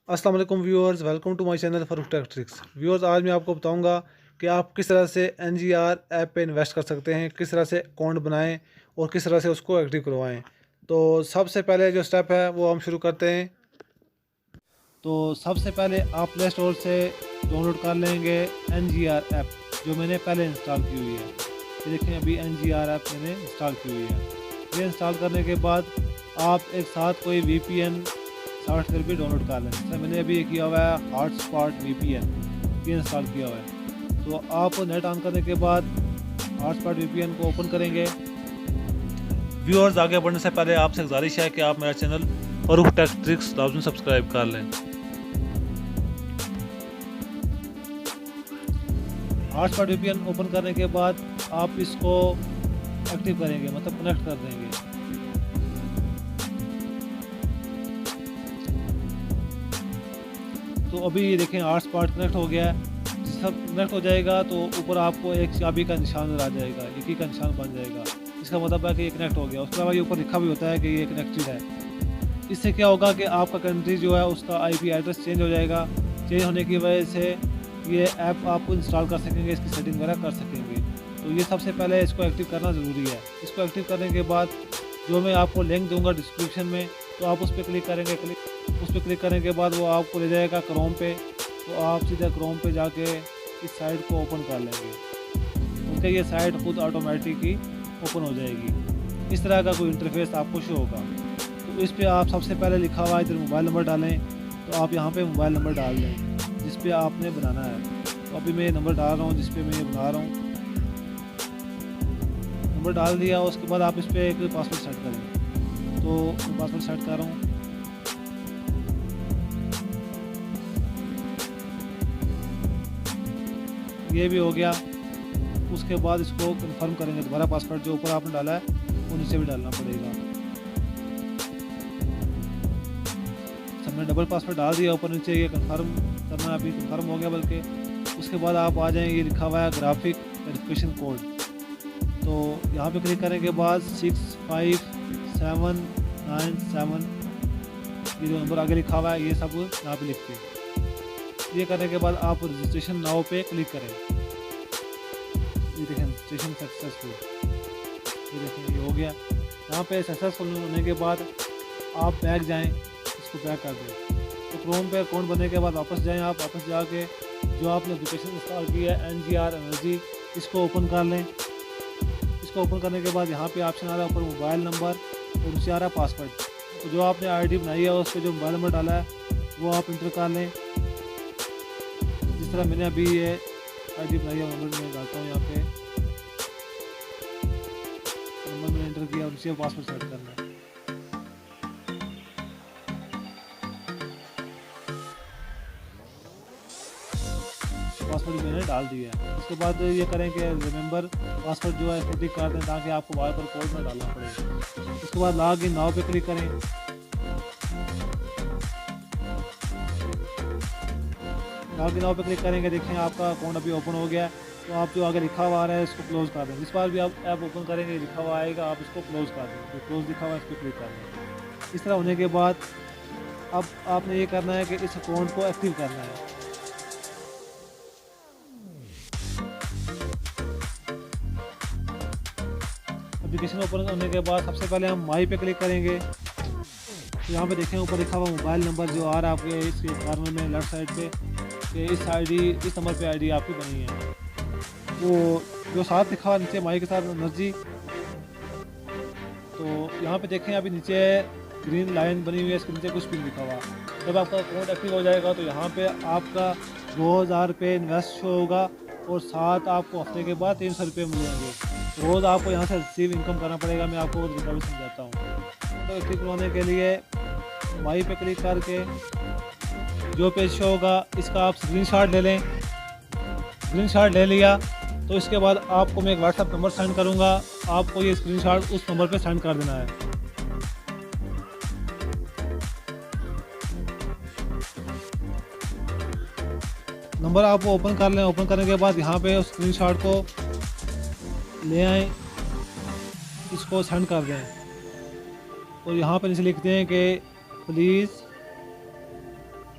अस्सलाम वालेकुम viewers, welcome to my channel Farooq tech tricks. Viewers, आज मैं आपको बताऊंगा कि आप किस तरह से NGR ऐप पे इन्वेस्ट कर सकते हैं, किस तरह से अकाउंट बनाएं और किस तरह से उसको एक्टिव करवाएं। तो सबसे पहले जो स्टेप है वो हम शुरू करते हैं। तो सबसे पहले आप प्ले स्टोर से डाउनलोड कर लेंगे NGR ऐप, जो मैंने पहले इंस्टॉल की हुई है। ये देखें, अभी NGR ऐप मैंने इंस्टॉल की हुई है। ये इंस्टॉल करने के बाद आप एक साथ कोई VPN सॉफ्टवेयर भी डाउनलोड कर लें। जैसे मैंने अभी ये किया हुआ है हॉटस्पॉट VPN, ये इंस्टॉल किया हुआ है। तो आप नेट ऑन करने के बाद हॉटस्पॉट VPN को ओपन करेंगे। व्यूअर्स, आगे बढ़ने से पहले आपसे गुजारिश है कि आप मेरा चैनल फरूक टेक ट्रिक्स लाजमी सब्सक्राइब कर लें। हॉटस्पॉट VPN ओपन करने के बाद आप इसको एक्टिव करेंगे, मतलब कनेक्ट कर देंगे। तो अभी ये देखें हॉटस्पॉट कनेक्ट हो गया है। सब कनेक्ट हो जाएगा तो ऊपर आपको एक चाबी का निशान आ जाएगा, एक ही का निशान बन जाएगा। इसका मतलब है कि ये कनेक्ट हो गया। उसके अलावा ये ऊपर लिखा भी होता है कि ये कनेक्टेड है। इससे क्या होगा कि आपका कंट्री जो है उसका IP एड्रेस चेंज हो जाएगा। चेंज होने की वजह से ये ऐप आप इंस्टॉल कर सकेंगे, इसकी सेटिंग वगैरह कर सकेंगे। तो ये सबसे पहले इसको एक्टिव करना ज़रूरी है। इसको एक्टिव करने के बाद जो मैं आपको लिंक दूंगा डिस्क्रिप्शन में, तो आप उस पर क्लिक करेंगे। उस पर क्लिक करने के बाद वो आपको ले जाएगा क्रोम पे। तो आप सीधा क्रोम पे जाके इस साइट को ओपन कर लेंगे। उनके ये साइट खुद ऑटोमेटिक ही ओपन हो जाएगी। इस तरह का कोई इंटरफेस आपको शो होगा। तो इस पर आप सबसे पहले लिखा हुआ है इधर मोबाइल नंबर डालें। तो आप यहाँ पे मोबाइल नंबर डाल दें जिस पे आपने बनाना है। तो अभी मैं ये नंबर डाल रहा हूँ जिस पे मैं ये बना रहा हूँ। नंबर डाल दिया, उसके बाद आप इस पर एक पासवर्ड सेट करें। तो मैं पासवर्ड सेट कर रहा हूँ। ये भी हो गया। उसके बाद इसको कंफर्म करेंगे। दोबारा पासवर्ड जो ऊपर आपने डाला है वो नीचे भी डालना पड़ेगा। सबने डबल पासवर्ड डाल दिया ऊपर नीचे, ये कंफर्म करना अभी कंफर्म हो गया। बल्कि उसके बाद आप आ जाएँ, ये लिखा हुआ है ग्राफिक वेरिफिकेशन कोड। तो यहाँ पे क्लिक करने के बाद 65797, ये जो नंबर आगे लिखा हुआ है ये सब यहाँ पे लिख के, ये करने के बाद आप रजिस्ट्रेशन नाउ पे क्लिक करें। ये देखें रजिस्ट्रेशन सक्सेसफुल, ये देखें ये हो गया। यहाँ पे सक्सेसफुल होने के बाद आप बैक जाएं, इसको बैक कर दें। तो क्रोम पे अकाउंट बनने के बाद वापस जाएं। आप वापस जाके जो आपने एप्लीकेशन इंस्टॉल की है NGR एनर्जी, इसको ओपन कर लें। इसको ओपन करने के बाद यहाँ पे ऑप्शन आ रहा है ऊपर मोबाइल नंबर और नीचे आ रहा है पासवर्ड। तो जो आपने ID बनाई है उस पर जो मोबाइल नंबर डाला है वो आप इंटर कर लें। जिस तरह मैंने अभी ये ID बनाई है, नंबर मैं डालता हूँ यहाँ पे। नंबर मैंने इंटर किया और नीचे पासवर्ड सेट करना है। पासवर्ड मैंने डाल दिया है। उसके बाद ये करें कि रिमेंबर पासवर्ड जो है इसको टिक कर दें ताकि आपको बार बार कोड में डालना पड़े। उसके बाद लॉग इन नाउ पे क्लिक करें। लॉग इन नाउ पे क्लिक करेंगे, देखें आपका अकाउंट अभी ओपन हो गया है। तो आप जो आगे लिखा हुआ आ रहा है इसको क्लोज कर दें। जिस बार भी आप ऐप ओपन करेंगे लिखा हुआ आएगा, आप इसको क्लोज कर दें। जो क्लोज लिखा हुआ है इस पर क्लिक कर दें। इस तरह होने के बाद अब आपने ये करना है कि इस अकाउंट को एक्टिव करना है। एप्लीकेशन ओपन करने के बाद सबसे पहले हम माई पे क्लिक करेंगे। तो यहाँ पे देखें ऊपर लिखा हुआ मोबाइल नंबर जो आ रहा है आपके इसके कॉर्नर में लेफ्ट साइड पे, कि इस नंबर पे ID आपकी बनी है। तो जो साथ लिखा हुआ नीचे माई के साथ एनर्जी, तो यहाँ पे देखें अभी नीचे ग्रीन लाइन बनी हुई है, इसके नीचे कुछ भी लिखा हुआ। जब आपका अकाउंट एक्टिव हो जाएगा तो यहाँ पे आपका 2000 रुपये इन्वेस्ट शो होगा और साथ आपको हफ्ते के बाद 300 रुपये मिलेंगे। रोज़ आपको यहाँ से रिसीव इनकम करना पड़ेगा। मैं आपको भी समझाता हूँ। तो एक्टिव करवाने के लिए माई पे क्लिक करके जो पेज शो होगा इसका आप स्क्रीनशॉट ले लें। स्क्रीनशॉट ले लिया तो इसके बाद आपको मैं एक व्हाट्सएप नंबर सेंड करूँगा। आपको ये स्क्रीनशॉट उस नंबर पे सेंड कर देना है। नंबर आप ओपन कर लें। ओपन करने के बाद यहाँ पे उस स्क्रीनशॉट को ले आएँ, इसको सेंड कर दें। और यहाँ पर नीचे लिखते हैं कि प्लीज़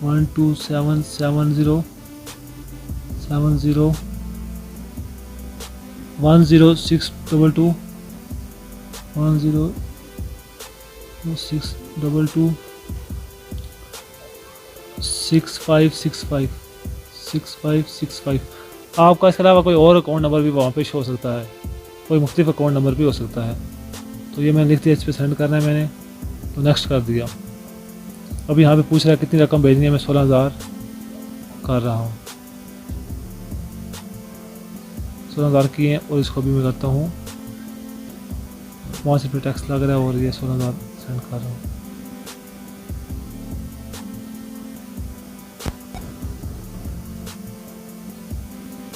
10622 10 622 6565 6565। आपका इसके अलावा कोई और अकाउंट नंबर भी वहाँ पे शो हो सकता है, कोई मुख्तलिफ अकाउंट नंबर भी हो सकता है। तो ये मैंने लिख दिया, इस पर सेंड करना है मैंने, तो नेक्स्ट कर दिया। अभी यहाँ पे पूछ रहा है कितनी रकम भेजनी है, मैं 16,000 कर रहा हूँ, 16,000 की है। और इसको भी मैं करता हूँ, 5 रुपये टैक्स लग रहा है और ये 16,000 सेंड कर रहा हूँ।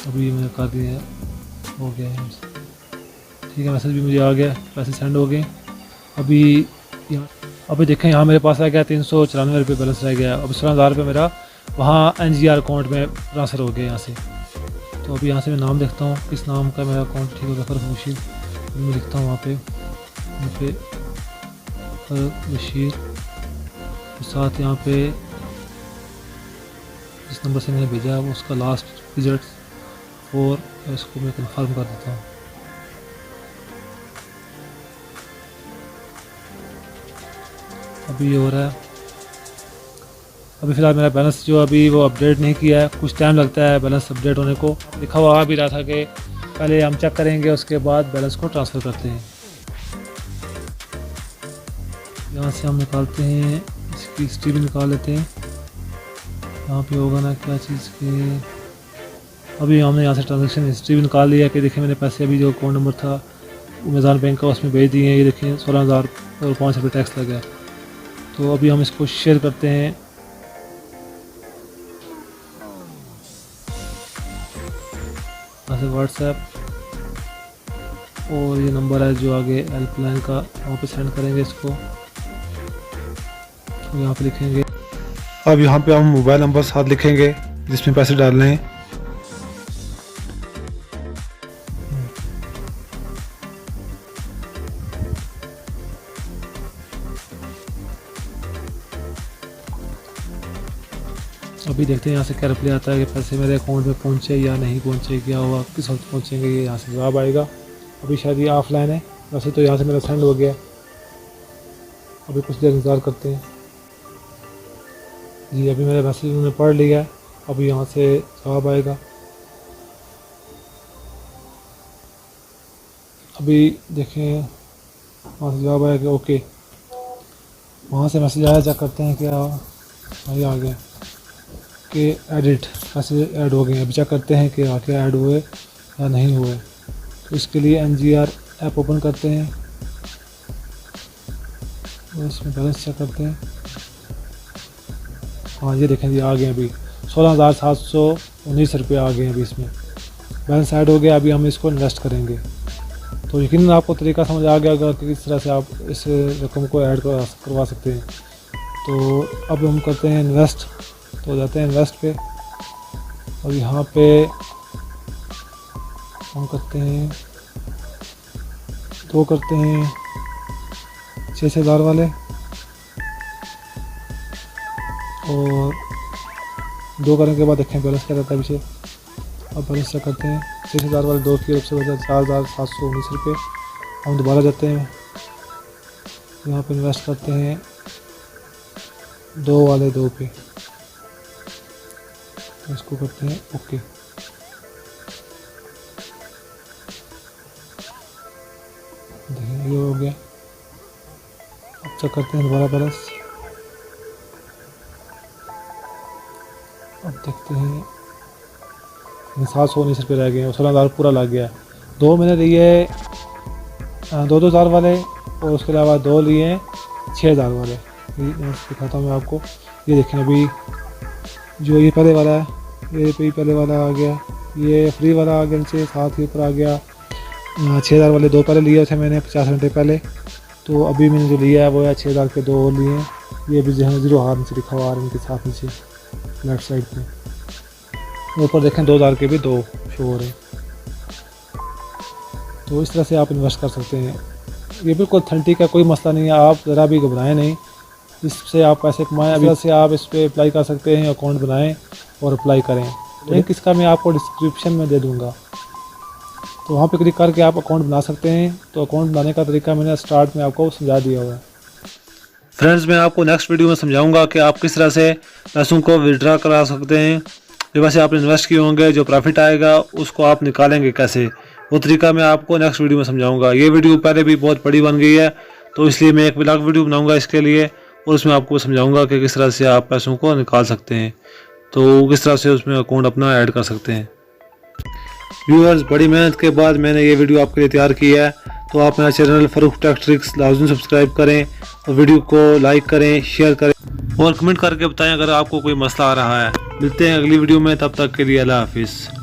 अभी मैंने कर दिया, हो गया है, ठीक है। मैसेज भी मुझे आ गया, पैसे सेंड हो गए। अभी देखें यहाँ मेरे पास आ गया 394 रुपये बैलेंस रह गया। अभी 16,000 रुपये मेरा वहाँ NGR अकाउंट में ट्रांसफ़र हो गया यहाँ से। तो अभी यहाँ से मैं नाम देखता हूँ किस नाम का मेरा अकाउंट ठीक हो गया, फरक बशीर। मैं लिखता हूँ वहाँ पे फरक बशीर, साथ यहाँ पे जिस नंबर से मैंने भेजा है उसका लास्ट डिजिट 4, इसको मैं कंफर्म कर देता हूँ। अभी ये हो रहा है। अभी फ़िलहाल मेरा बैलेंस जो अभी वो अपडेट नहीं किया है, कुछ टाइम लगता है बैलेंस अपडेट होने को। लिखा हुआ आ भी रहा था कि पहले हम चेक करेंगे उसके बाद बैलेंस को ट्रांसफ़र करते हैं। यहाँ से हम निकालते हैं, इसकी हिस्ट्री भी निकाल लेते हैं। यहाँ पे होगा ना क्या चीज़ के, अभी हमने यहाँ से ट्रांजेक्शन हिस्ट्री भी निकाल लिया कि देखिए मैंने पैसे अभी जो अकाउंट नंबर था अमेज़ॉन बैंक का उसमें भेज दिए हैं। ये देखिए 16,000 और 5 रुपये टैक्स लगा। तो अभी हम इसको शेयर करते हैं, यहाँ से व्हाट्सएप, और ये नंबर है जो आगे हेल्पलाइन का, वहाँ पे सेंड करेंगे इसको। तो यहाँ पे लिखेंगे, अब यहाँ पे हम मोबाइल नंबर साथ लिखेंगे जिसमें पैसे डालने हैं। अभी देखते हैं यहाँ से क्या रिप्लाई आता है कि पैसे मेरे अकाउंट में पहुँचे या नहीं पहुँचे, क्या हुआ, किस वक्त पहुँचेंगे, ये यहाँ से जवाब आएगा। अभी शायद ये ऑफलाइन है, वैसे तो यहाँ से मेरा सेंड हो गया। अभी कुछ देर इंतज़ार करते हैं जी। अभी मेरे मैसेज उन्होंने पढ़ लिया है, अभी यहाँ से जवाब आएगा। अभी देखें वहाँ से जवाब आएगा, ओके। वहाँ से मैसेज आया, चेक करते हैं क्या वही आ गया कि एडिट पैसे ऐड हो गए। अभी चेक करते हैं कि आके ऐड हुए या नहीं हुए। तो इसके लिए NGR ऐप ओपन करते हैं और इसमें बैलेंस चेक करते हैं। हाँ ये देखें, ये आ गए, अभी 16,719 रुपये आ गए। अभी इसमें बैलेंस ऐड हो गया। अभी हम इसको इन्वेस्ट करेंगे। तो यकीनन आपको तरीका समझ आ गया होगा कि किस तरह से आप इस रकम को ऐड करवा सकते हैं। तो अब हम करते हैं इन्वेस्ट, तो जाते हैं इन्वेस्ट पे और यहाँ पे हम करते हैं 2 करते हैं 6,000 वाले, और 2 करने के बाद देखें बैलेंस क्या रहता है पीछे। अब बैलेंस चेक करते हैं, 6,000 वाले 2 की तरफ से बचा 4,719 रुपये। हम दोबारा जाते हैं, यहाँ पे इन्वेस्ट करते हैं 2 वाले 2 पे, इसको करते हैं ओके। देखिए ये हो गया। अब चेक करते हैं दोबारा बैलेंस। अब देखते हैं 719 रुपये रह गए और 16,000 पूरा लग गया। 2 मैंने लिए 2,000 वाले और उसके अलावा 2 लिए 6,000 वाले। दिखाता हूँ मैं आपको, ये देखें अभी जो ये पहले वाला है, ये पहले वाला आ गया, ये फ्री वाला आ गया नीचे, साथ ही ऊपर आ गया 6,000 वाले 2 पहले लिए थे मैंने 50 घंटे पहले। तो अभी मैंने जो लिया है वो है 6,000 के 2 और लिए हैं। ये भी जो है 0 हार नीचे लिखा हुआ आ रहा है इनके साथ नीचे लेफ्ट साइड पे। ऊपर देखें 2,000 के भी 2 शो हो रहे हैं। तो इस तरह से आप इन्वेस्ट कर सकते हैं। ये बिल्कुल ऑथेंटिक है, कोई मसला नहीं है, आप ज़रा भी घबराएं नहीं, इससे आप पैसे कमाएं। अभी से आप इस पर अप्लाई कर सकते हैं, अकाउंट बनाएं और अप्लाई करें। लिंक इसका मैं आपको डिस्क्रिप्शन में दे दूँगा, तो वहाँ पे क्लिक करके आप अकाउंट बना सकते हैं। तो अकाउंट बनाने का तरीका मैंने स्टार्ट में आपको समझा दिया हुआ है। फ्रेंड्स मैं आपको नेक्स्ट वीडियो में समझाऊंगा कि आप किस तरह से पैसों को विड्रॉ करा सकते हैं। जो पैसे आपने इन्वेस्ट किए होंगे, जो प्रॉफिट आएगा उसको आप निकालेंगे कैसे, वो तरीका मैं आपको नेक्स्ट वीडियो में समझाऊंगा। ये वीडियो पहले भी बहुत बड़ी बन गई है, तो इसलिए मैं एक व्लॉग वीडियो बनाऊंगा इसके लिए, और उसमें आपको समझाऊंगा कि किस तरह से आप पैसों को निकाल सकते हैं, तो किस तरह से उसमें अकाउंट अपना ऐड कर सकते हैं। व्यूअर्स, बड़ी मेहनत के बाद मैंने ये वीडियो आपके लिए तैयार की है, तो आप मेरा चैनल फारूक टेक ट्रिक्स लाजमी सब्सक्राइब करें और वीडियो को लाइक करें, शेयर करें और कमेंट करके बताएं अगर आपको कोई मसला आ रहा है। मिलते हैं अगली वीडियो में, तब तक के लिए अल्लाह हाफिज़।